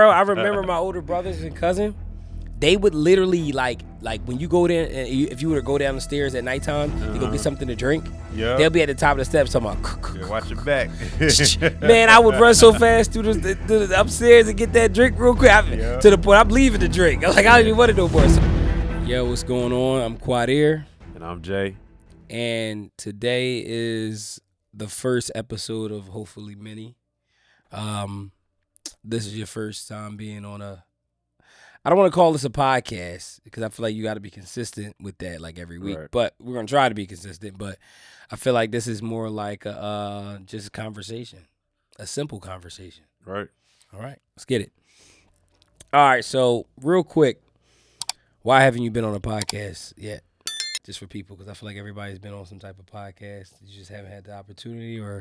Bro, I remember my older brothers and cousin. They would literally like when you go there, and if you were to go down the stairs at nighttime to go get something to drink, they'll be at the top of the steps talking about. Yeah, watch your back. Man, I would run so fast through the upstairs and get that drink real quick to the point I'm leaving the drink. I'm like, I don't even want it no more. So, yo, what's going on? I'm Quadir. And I'm Jay. And today is the first episode of hopefully many. This is your first time being on I don't want to call this a podcast because I feel like you got to be consistent with that like every week. Right. But we're going to try to be consistent. But I feel like this is more like just a conversation, a simple conversation. Right. All right, let's get it. All right, so real quick, why haven't you been on a podcast yet? Just for people, because I feel like everybody's been on some type of podcast. You just haven't had the opportunity, or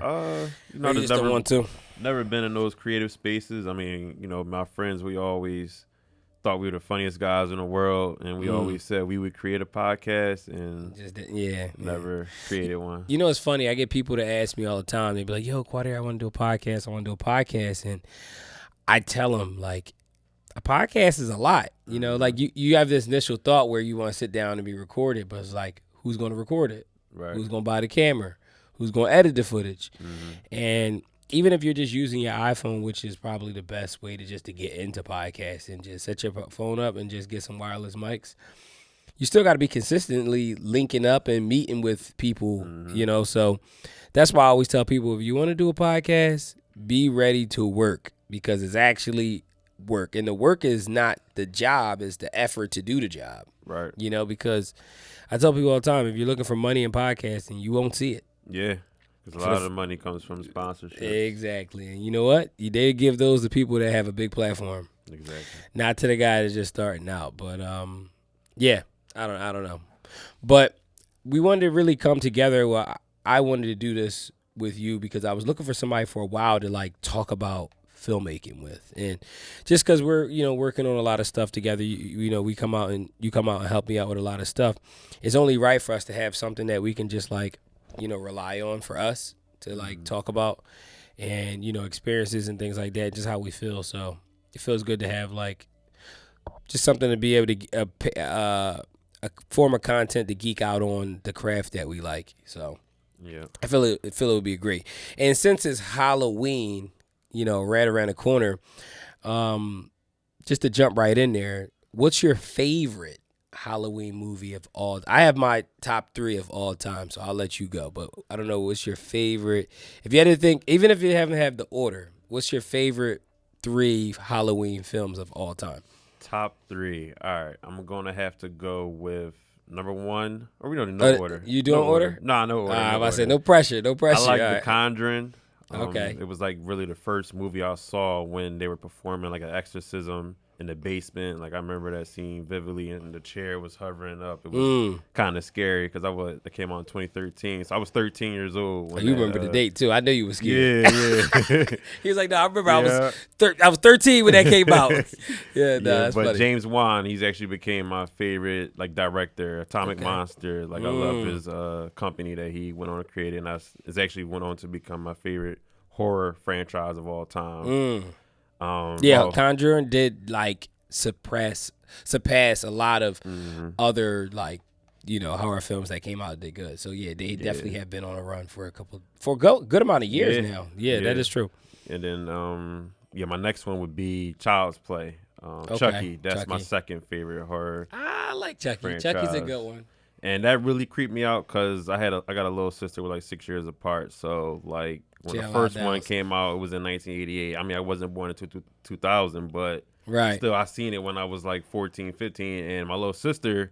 you just don't want to. Never been in those creative spaces. I mean, my friends, we always thought we were the funniest guys in the world, and we always said we would create a podcast, and never created one. You know, it's funny. I get people to ask me all the time. They be like, "Yo, Quadir, I want to do a podcast. I want to do a podcast," and I tell them like, a podcast is a lot. You know, like you have this initial thought where you want to sit down and be recorded, but it's like, who's going to record it? Right. Who's going to buy the camera? Who's going to edit the footage? And even if you're just using your iPhone, which is probably the best way to get into podcasting, just set your phone up and just get some wireless mics. You still got to be consistently linking up and meeting with people, So that's why I always tell people, if you want to do a podcast, be ready to work, because it's actually work. And the work is not the job, it's the effort to do the job. Right. Because I tell people all the time, if you're looking for money in podcasting, you won't see it. Yeah. Because a lot of the money comes from sponsorship. Exactly. And you know what? They give those to people that have a big platform. Exactly. Not to the guy that's just starting out. But yeah, I don't know. But we wanted to really come together. Well, I wanted to do this with you because I was looking for somebody for a while to like talk about filmmaking with, and just because we're working on a lot of stuff together, we come out and you come out and help me out with a lot of stuff. It's only right for us to have something that we can just like rely on for us to like talk about, and experiences and things like that, just how we feel. So it feels good to have like just something to be able to a form of content to geek out on the craft that we like. So yeah, I feel it would be great. And since it's Halloween, right around the corner, just to jump right in there, what's your favorite Halloween movie of all? I have my top 3 of all time, so I'll let you go. But I don't know, what's your favorite? If you had to think, even if you haven't had the order, what's your favorite 3 Halloween films of all time? Top 3. All right, I'm going to have to go with number 1. Or we don't need no order. You doing order? Nah, no order. I said no pressure. I like The right. Conjuring. Okay. It was like really the first movie I saw when they were performing like an exorcism in the basement. Like I remember that scene vividly, and the chair was hovering up. It was kind of scary because it came out in 2013, so I was 13 years old. When you remember the date too? I knew you was scared. Yeah. He was like, "No, I remember I was 13 when that came out." That's but funny. James Wan, he's actually became my favorite like director. Atomic Monster, like I love his company that he went on to create, and it's actually went on to become my favorite horror franchise of all time. Conjuring did like surpass a lot of other like horror films that came out did good. So yeah, they definitely have been on a run for a good amount of years now. Yeah, that is true. And then my next one would be Child's Play. Chucky. That's my second favorite horror. I like Chucky. Franchise. Chucky's a good one. And that really creeped me out because I got a little sister. We're like 6 years apart. So like when the first one came out, it was in 1988. I mean, I wasn't born in 2000, but still I seen it when I was like 14, 15. And my little sister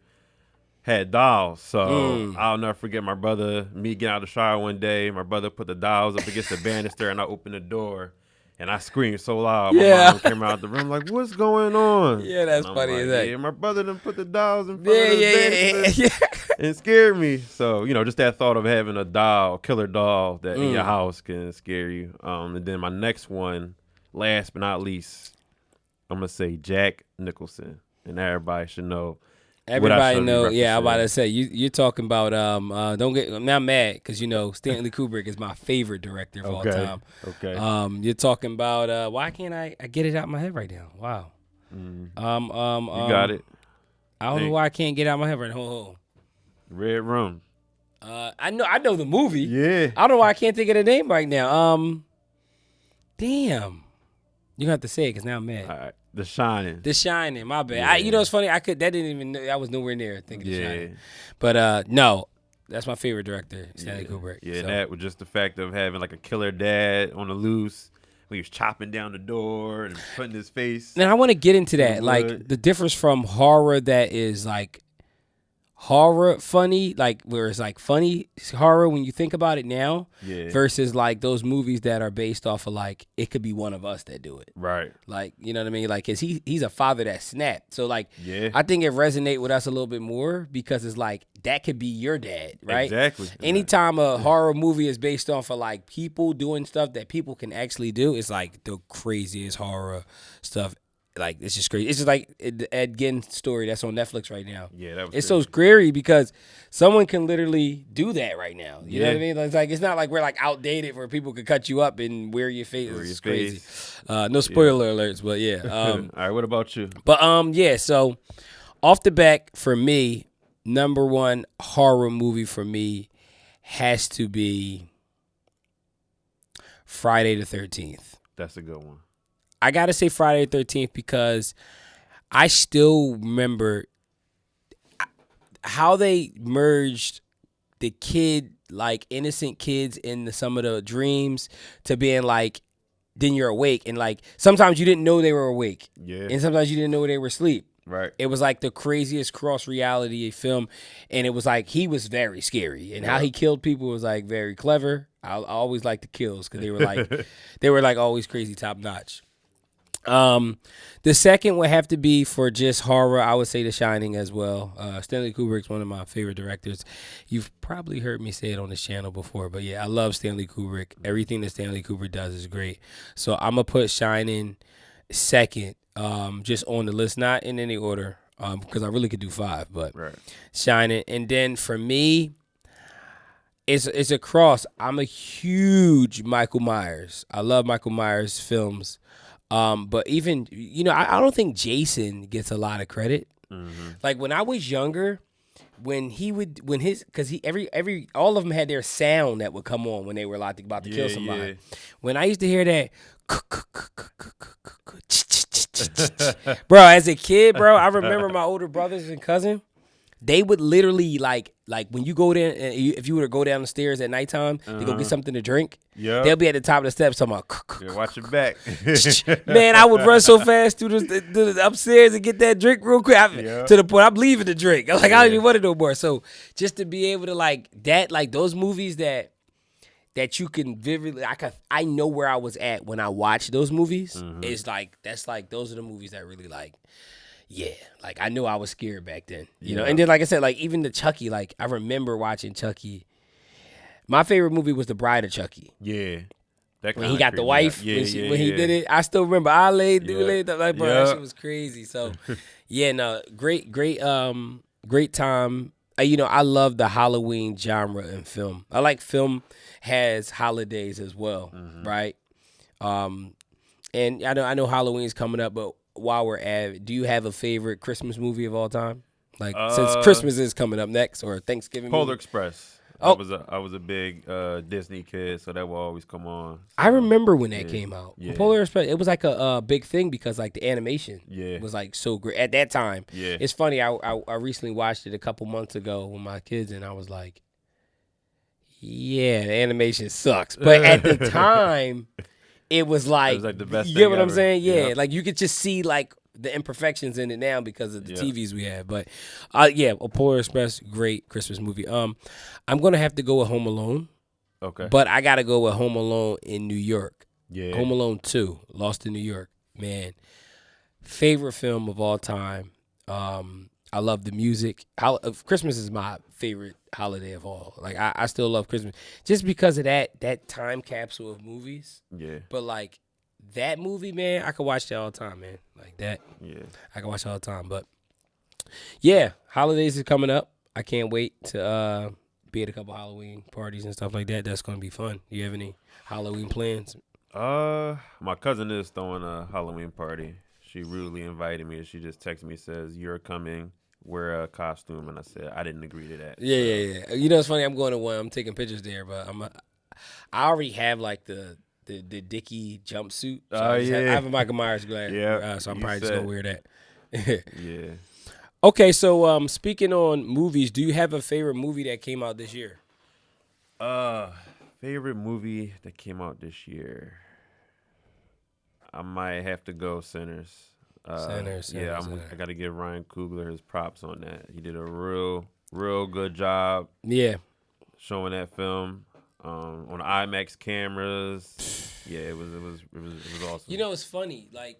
had dolls. So I'll never forget me getting out of the shower one day. My brother put the dolls up against the banister, and I opened the door. And I screamed so loud. My mom came out the room like, "What's going on?" Yeah, that's funny as that. Yeah, my brother done put the dolls in front of the banister and scared me. So, just that thought of having a killer doll that in your house can scare you. And then my next one, last but not least, I'm going to say Jack Nicholson. And everybody should know Everybody know. Yeah, I'm about to say you're talking about. Don't get. I'm not mad because Stanley Kubrick is my favorite director of all time. Okay. You're talking about. Why can't I get it out of my head right now? Wow. You got it. I don't know why I can't get it out of my head right now. Hold on. Red Room. I know the movie. Yeah. I don't know why I can't think of the name right now. Damn. You gonna have to say it because now I'm mad. All right. The Shining. The Shining. My bad. Yeah. It's funny. That didn't even. I was nowhere near thinking The Shining. But no, that's my favorite director, Stanley Kubrick. Yeah, so. That was just the fact of having like a killer dad on the loose. When he was chopping down the door and putting his face. And I want to get into that, like the difference from horror that is like horror funny, like where it's like funny horror when you think about it now, versus like those movies that are based off of like it could be one of us that do it, right? Like, you know what I mean? Like, cause he's a father that snapped, so like, I think it resonate with us a little bit more because it's like that could be your dad, right? Exactly. Anytime a horror movie is based off of like people doing stuff that people can actually do, it's like the craziest horror stuff. Like, it's just crazy. It's just like the Ed Gein story that's on Netflix right now. Yeah, that was it's so scary because someone can literally do that right now. You know what I mean? It's like, it's not like we're like outdated where people could cut you up and wear your face. It's crazy. No spoiler alerts, but yeah. All right, what about you? But so off the back for me, number one horror movie for me has to be Friday the 13th. That's a good one. I got to say Friday the 13th because I still remember how they merged the kid, like innocent kids in some of the dreams to being like, then you're awake. And like, sometimes you didn't know they were awake. Yeah. And sometimes you didn't know they were asleep. Right. It was like the craziest cross reality film. And it was like, he was very scary. And how he killed people was like very clever. I always liked the kills because they were like always crazy top notch. The second would have to be for just horror. I would say The Shining as well. Stanley Kubrick's one of my favorite directors. You've probably heard me say it on this channel before, but yeah, I love Stanley Kubrick. Everything that Stanley Kubrick does is great. So I'm gonna put Shining second, just on the list, not in any order, because I really could do 5, but Shining, and then for me, it's a cross. I'm a huge Michael Myers. I love Michael Myers films. But even, I don't think Jason gets a lot of credit. Mm-hmm. Like when I was younger, all of them had their sound that would come on when they were about to kill somebody. Yeah. When I used to hear that, bro, as a kid, bro, I remember my older brothers and cousin. They would literally like when you go there, and if you were to go down the stairs at nighttime to go get something to drink, they'll be at the top of the steps talking about. Watch your back, man. I would run so fast through the upstairs and get that drink real quick to the point I'm leaving the drink. I'm like, I don't even want it no more. So just to be able to like that, like those movies that you can vividly, I know where I was at when I watched those movies. Mm-hmm. It's like those are the movies that really like. Yeah, like I knew I was scared back then, you know. And then, like I said, like even the Chucky, like I remember watching Chucky. My favorite movie was The Bride of Chucky. Yeah, when he got the wife, when he did it, I still remember. I laid, like bro, that shit was crazy. So, great time. I love the Halloween genre in film. I like film has holidays as well, right? And I know Halloween's coming up, but while we're at it, do you have a favorite Christmas movie of all time? Like since Christmas is coming up next, or Thanksgiving? Polar movie? Express. I was a big Disney kid, so that will always come on. So, I remember when that came out. Yeah. Polar Express. It was like a big thing because like the animation was like so great at that time. Yeah. It's funny. I recently watched it a couple months ago with my kids, and I was like, yeah, the animation sucks, but at the time. It was like the best. You get what I'm saying? Yeah, like you could just see like the imperfections in it now because of the TVs we have. But Polar Express, great Christmas movie. I'm gonna have to go with Home Alone. Okay. But I gotta go with Home Alone in New York. Yeah. Home Alone 2, Lost in New York. Man, favorite film of all time. I love the music. Christmas is my favorite holiday of all. Like I still love Christmas just because of that time capsule of movies. Yeah. But like that movie, man, I could watch that all the time, man. Like that. Yeah. I can watch it all the time. But Yeah, holidays is coming up. I can't wait to be at a couple Halloween parties and stuff like that. That's gonna be fun. You have any Halloween plans? My cousin is throwing a Halloween party. She rudely invited me. She just texted me, says you're coming. Wear a costume, and I said I didn't agree to that. Yeah, So yeah, yeah. You know, it's funny. I'm going to one. I'm taking pictures there, but I already have like the Dickie jumpsuit. So oh I yeah, have a Michael Myers glare. yeah. So I'm You probably just gonna said wear that. yeah. Okay, so speaking on movies, do you have a favorite movie that came out this year? Uh, Favorite movie that came out this year. I might have to go Sinners. Yeah, Center. I got to give Ryan Coogler his props on that. He did a real good job Yeah. showing that film on IMAX cameras. Yeah, it was awesome. You know, it's funny. Like,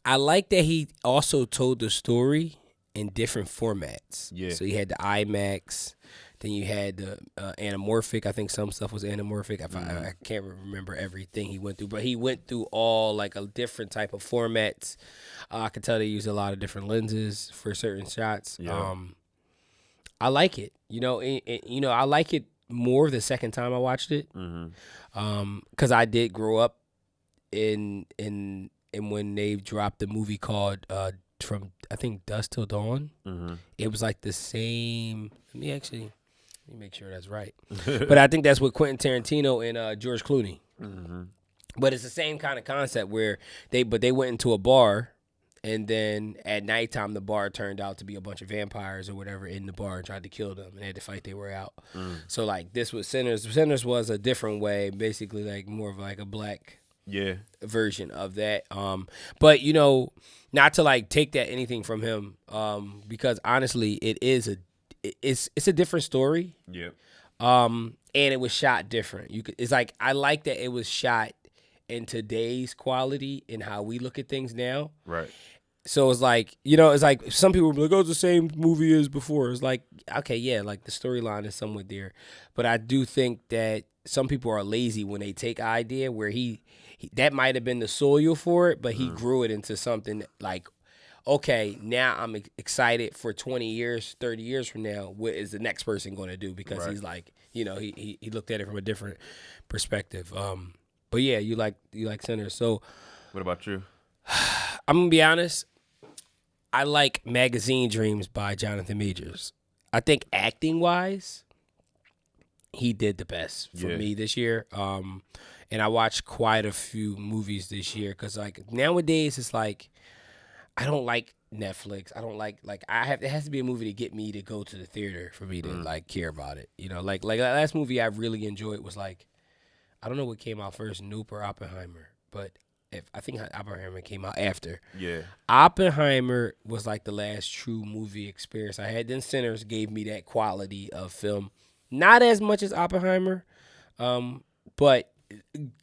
I like that he also told the story in different formats. Yeah. So you had the IMAX, then you had the anamorphic. I think some stuff was anamorphic. I can't remember everything he went through, but he went through all like a different type of formats. I could tell they used a lot of different lenses for certain shots. Yeah. I like it. I like it more the second time I watched it. Because I did grow up in when they dropped the movie called from I think Dusk Till Dawn. It was like the same. Let me make sure that's right. But I think that's with Quentin Tarantino and George Clooney. But it's the same kind of concept where they went into a bar, and then at nighttime the bar turned out to be a bunch of vampires or whatever in the bar and tried to kill them, and they had to fight their way out. So like this was Sinners. Sinners was a different way, basically like more of like a black version of that. But not to like take that anything from him, because honestly, it's a different story. Yeah. And it was shot different. It's like I like that it was shot in today's quality and how we look at things now. Right. So it's like some people will be like, "Oh, it's the same movie as before." It's like, okay, yeah, like the storyline is somewhat there, but I do think that some people are lazy when they take an idea where he that might have been the soil for it, but he grew it into something like, okay, now I'm excited for 20 years, 30 years from now, what is the next person going to do? Because he's like, he looked at it from a different perspective. But yeah, you like Sinners. So What about you? I'm gonna be honest. I like Magazine Dreams by Jonathan Majors. I think acting wise, he did the best for me this year. And I watched quite a few movies this year because like nowadays it's like I don't like Netflix. I don't like it has to be a movie to get me to go to the theater for me to like care about it. Like that last movie I really enjoyed was like, I don't know what came out first, Nope or Oppenheimer, but I think Oppenheimer came out after. Yeah. Oppenheimer was like the last true movie experience I had. Then Sinners gave me that quality of film. Not as much as Oppenheimer, but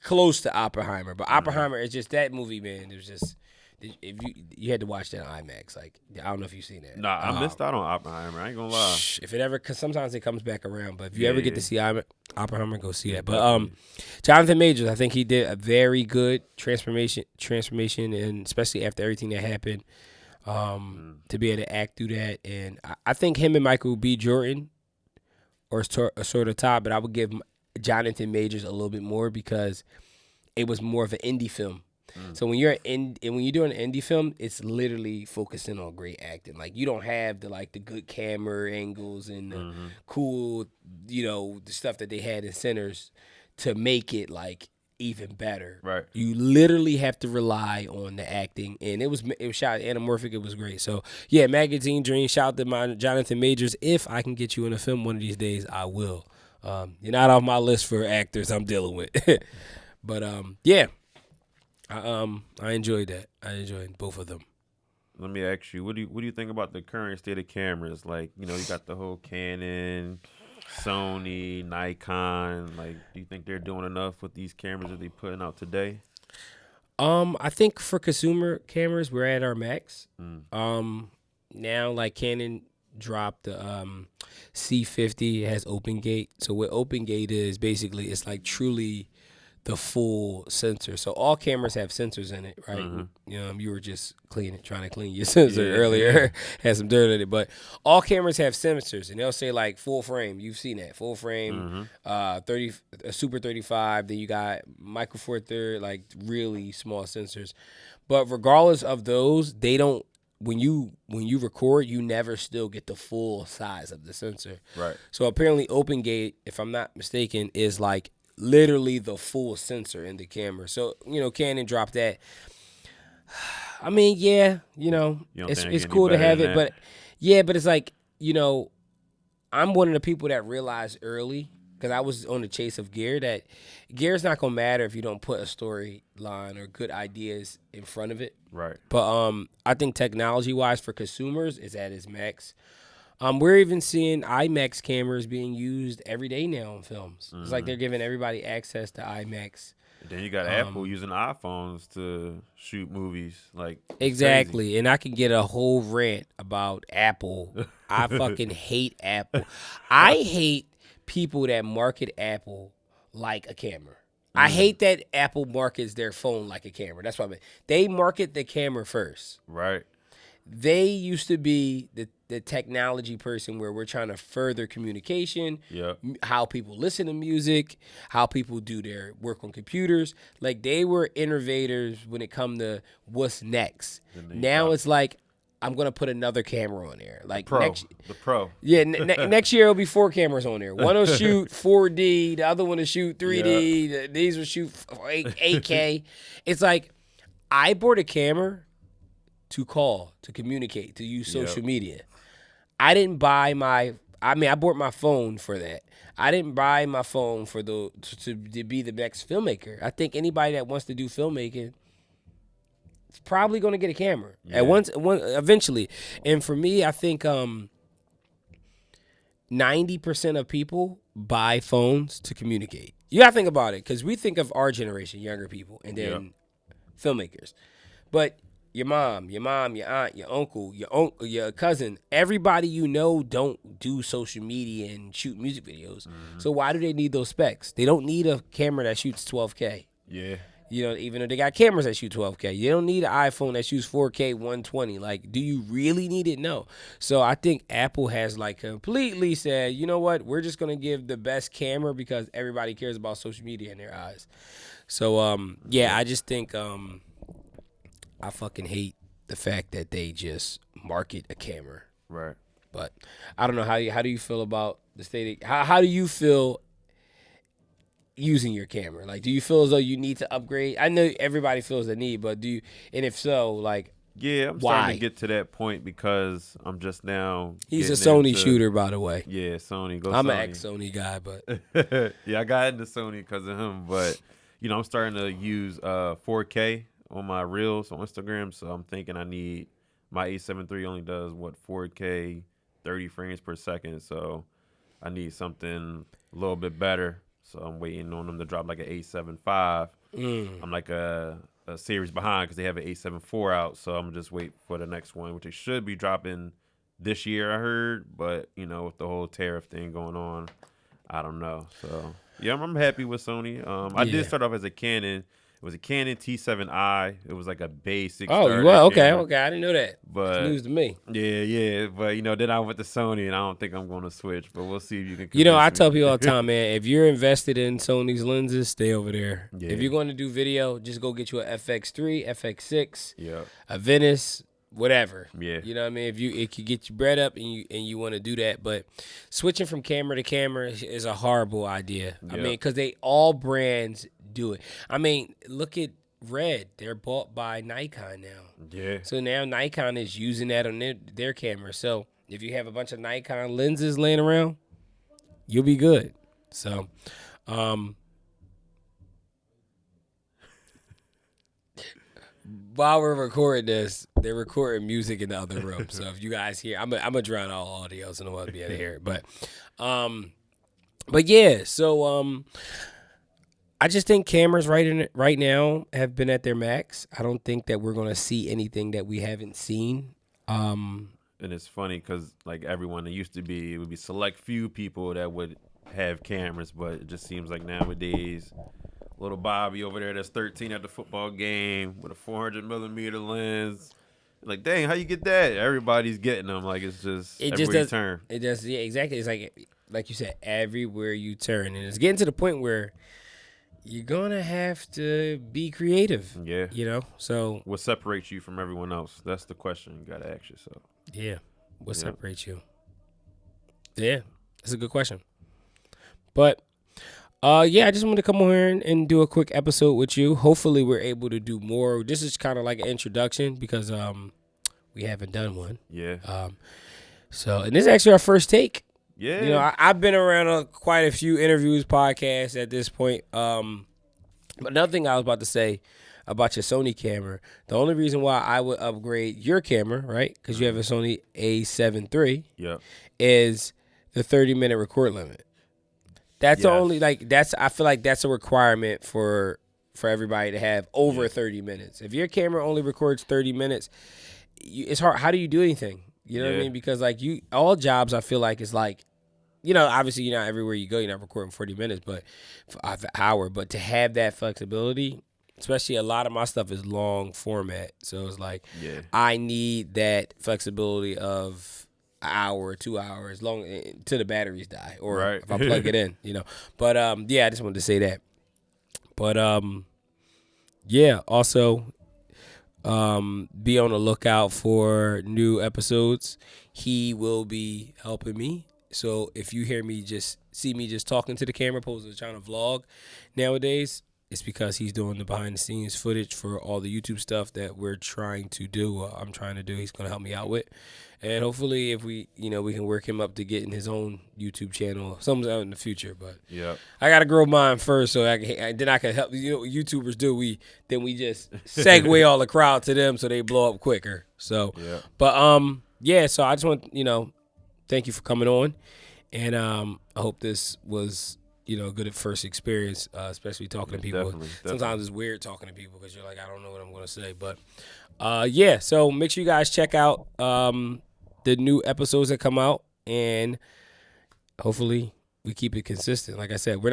close to Oppenheimer. But Oppenheimer is just that movie, man. It was just if you had to watch that in IMAX. Like I don't know if you've seen that. Nah, I missed out on Oppenheimer. I ain't gonna lie. If it ever, because sometimes it comes back around. But if you ever get to see Oppenheimer, go see that. But Jonathan Majors, I think he did a very good transformation, and especially after everything that happened, to be able to act through that. And I think him and Michael B. Jordan are sort of tied, but I would give Jonathan Majors a little bit more because it was more of an indie film. So when you're doing an indie film, it's literally focusing on great acting. Like you don't have the good camera angles and the cool, the stuff that they had in Sinners to make it like even better. Right. You literally have to rely on the acting, and it was shot anamorphic. It was great. So yeah, Magazine Dream. Shout out to my Jonathan Majors. If I can get you in a film one of these days, I will. You're not off my list for actors I'm dealing with, but yeah. I enjoyed that. I enjoyed both of them. Let me ask you, what do you think about the current state of cameras? Like, you got the whole Canon, Sony, Nikon. Like, do you think they're doing enough with these cameras that they're putting out today? I think for consumer cameras, we're at our max. Now like Canon dropped the C50. It has open gate. So what open gate is basically, it's like truly the full sensor. So all cameras have sensors in it, right? Mm-hmm. You were just trying to clean your sensor earlier, had some dirt in it. But all cameras have sensors, and they'll say like full frame. You've seen that full frame, 30, a Super 35. Then you got Micro Four Third, like really small sensors. But regardless of those, they don't. When you record, you never still get the full size of the sensor. Right. So apparently, Open Gate, if I'm not mistaken, is like literally the full sensor in the camera. So Canon dropped that. I mean, yeah, it's cool to have it, but it's like I'm one of the people that realized early, because I was on the chase of gear, that gear's not gonna matter if you don't put a storyline or good ideas in front of it. Right. But I think technology wise for consumers is at its max. We're even seeing IMAX cameras being used every day now in films. It's like they're giving everybody access to IMAX. Then you got Apple using iPhones to shoot movies. Like, exactly. crazy. And I can get a whole rant about Apple. I fucking hate Apple. I hate people that market Apple like a camera. I hate that Apple markets their phone like a camera. That's what I mean. They market the camera first. Right. They used to be the technology person where we're trying to further communication, how people listen to music, how people do their work on computers. Like, they were innovators when it come to what's next. Now it's like, I'm going to put another camera on there. Like the Pro. Yeah, next year it'll be 4 cameras on there. One will shoot 4D, the other one will shoot 3D, these will shoot 8K. It's like, I bought a camera to call, to communicate, to use social media. I didn't buy I bought my phone for that. I didn't buy my phone for to be the next filmmaker. I think anybody that wants to do filmmaking is probably going to get a camera eventually. And for me, I think 90% of people buy phones to communicate. You got to think about it, because we think of our generation, younger people, and then filmmakers. But your mom, your aunt, your uncle, your cousin, everybody don't do social media and shoot music videos. So why do they need those specs? They don't need a camera that shoots 12K. Yeah. Even though they got cameras that shoot 12K. You don't need an iPhone that shoots 4K 120. Like, do you really need it? No. So I think Apple has like completely said, you know what? We're just going to give the best camera because everybody cares about social media in their eyes. So, I just think I fucking hate the fact that they just market a camera. Right. But I don't know, how do you feel about the state of, how do you feel using your camera? Like, do you feel as though you need to upgrade? I know everybody feels the need, but do you, and if so, like, I'm starting to get to that point because I'm just now. He's a Sony shooter, by the way. Yeah, Sony. I'm an ex-Sony guy, but I got into Sony because of him. But I'm starting to use 4K on my reels on Instagram, so I'm thinking I need my A7 III only does 4K 30 frames per second, so I need something a little bit better. So I'm waiting on them to drop like an A7 V. I'm like a series behind because they have an A7 IV out, so I'm just waiting for the next one, which they should be dropping this year, I heard. But with the whole tariff thing going on, I don't know. So I'm happy with Sony. I did start off as a Canon. It was a Canon T7i. It was like a basic. Oh, okay. I didn't know that. But it's news to me. Yeah. But then I went to Sony, and I don't think I'm going to switch. But we'll see if you can. I tell people all the time, man. If you're invested in Sony's lenses, stay over there. Yeah. If you're going to do video, just go get you a FX3, FX6, a Venice, whatever. Yeah. You know what I mean? If you get your bread up and you want to do that, but switching from camera to camera is a horrible idea. I mean, because all brands do it. I mean, look at Red. They're bought by Nikon now. Yeah. So now Nikon is using that on their camera. So if you have a bunch of Nikon lenses laying around, you'll be good. So, while we're recording this, they're recording music in the other room. So if you guys hear, I'm gonna drown all audio so no one will be able to hear it. But yeah. So I just think cameras right now have been at their max. I don't think that we're gonna see anything that we haven't seen. And it's funny because like everyone, it would be select few people that would have cameras, but it just seems like nowadays little Bobby over there that's 13 at the football game with a 400mm lens. Like, dang, how you get that? Everybody's getting them. Like, it's just everywhere you turn. It just, yeah, exactly. It's like you said, everywhere you turn, and it's getting to the point where you're gonna have to be creative. Yeah, So what separates you from everyone else? That's the question you gotta ask yourself. Yeah, what separates you? Yeah, that's a good question. But I just wanted to come on here and do a quick episode with you. Hopefully, we're able to do more. This is kind of like an introduction because we haven't done one. Yeah. And this is actually our first take. Yeah. I've been around quite a few interviews, podcasts at this point. But another thing I was about to say about your Sony camera, the only reason why I would upgrade your camera, right, because you have a Sony A7 III, is the 30-minute record limit. That's the only, I feel like that's a requirement for everybody to have over 30 minutes. If your camera only records 30 minutes, it's hard. How do you do anything? You know what I mean? Because all jobs, I feel like is obviously you're not everywhere you go, you're not recording 40 minutes, but for an hour. But to have that flexibility, especially a lot of my stuff is long format, so it's I need that flexibility of an hour or 2 hours long till the batteries die, or if I plug it in, But I just wanted to say that. But also. Be on the lookout for new episodes. He will be helping me. So if you see me just talking to the camera, opposed to trying to vlog nowadays, it's because he's doing the behind the scenes footage for all the YouTube stuff that we're trying to do. I'm trying to do. He's going to help me out with. And hopefully if we can work him up to getting his own YouTube channel sometime in the future. But I got to grow mine first so then I can help. YouTubers do. We just segue all the crowd to them so they blow up quicker. So, but so I just want, thank you for coming on. And I hope this was, a good first experience, especially talking to people. Definitely. Sometimes it's weird talking to people because you're like, I don't know what I'm going to say. But, so make sure you guys check out the new episodes that come out, and hopefully we keep it consistent. Like I said, we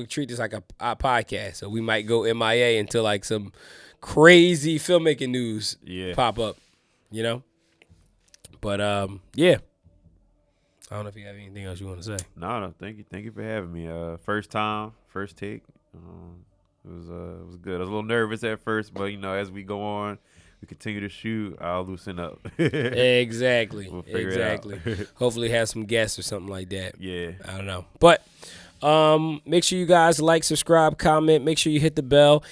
treat this like a podcast, so we might go MIA until some crazy filmmaking news pop up, But I don't know if you have anything else you want to say. No, thank you for having me. First time, first take. It was good. I was a little nervous at first, but as we go on, we continue to shoot, I'll loosen up. Exactly. We'll figure it out. Hopefully have some guests or something like that. Yeah. I don't know. But make sure you guys like, subscribe, comment. Make sure you hit the bell.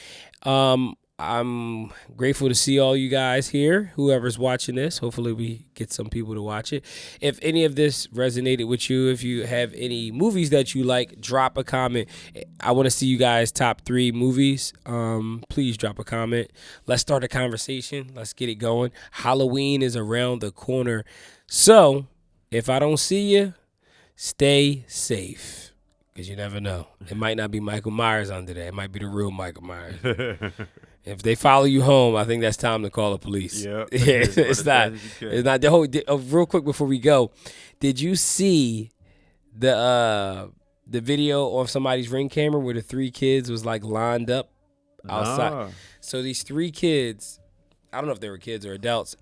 I'm grateful to see all you guys here, whoever's watching this. Hopefully we get some people to watch it. If any of this resonated with you, if you have any movies that you like, drop a comment. I want to see you guys' top 3 movies. Please drop a comment. Let's start a conversation. Let's get it going. Halloween is around the corner. So if I don't see you, stay safe, because you never know. It might not be Michael Myers under there. It might be the real Michael Myers. If they follow you home, I think that's time to call the police. Yep. It's not the whole. Real quick before we go, did you see the video of somebody's Ring camera where the 3 kids was lined up outside? Nah. So these 3 kids, I don't know if they were kids or adults,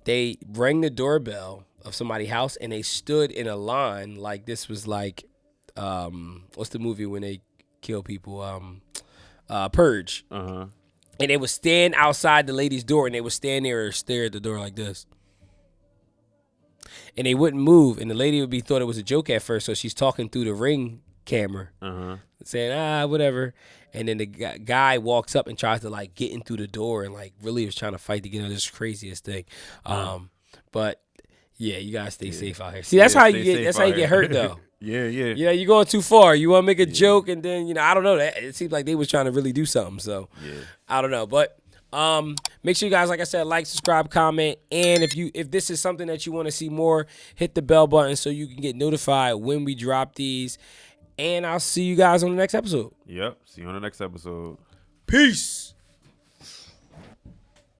they rang the doorbell of somebody's house and they stood in a line like this was what's the movie when they kill people? Purge. And they would stand outside the lady's door, and they would stand there and stare at the door like this. And they wouldn't move, and the lady would thought it was a joke at first, so she's talking through the Ring camera, saying, whatever. And then the guy walks up and tries to, get in through the door and, really was trying to fight to get on this craziest thing. But, yeah, you got to stay safe out here. See, that's how you get hurt, though. Yeah. You're going too far. You want to make a joke, and then, I don't know. It seems like they was trying to really do something, so I don't know. But make sure you guys, like I said, like, subscribe, comment, and if this is something that you want to see more, hit the bell button so you can get notified when we drop these. And I'll see you guys on the next episode. Yep. See you on the next episode. Peace.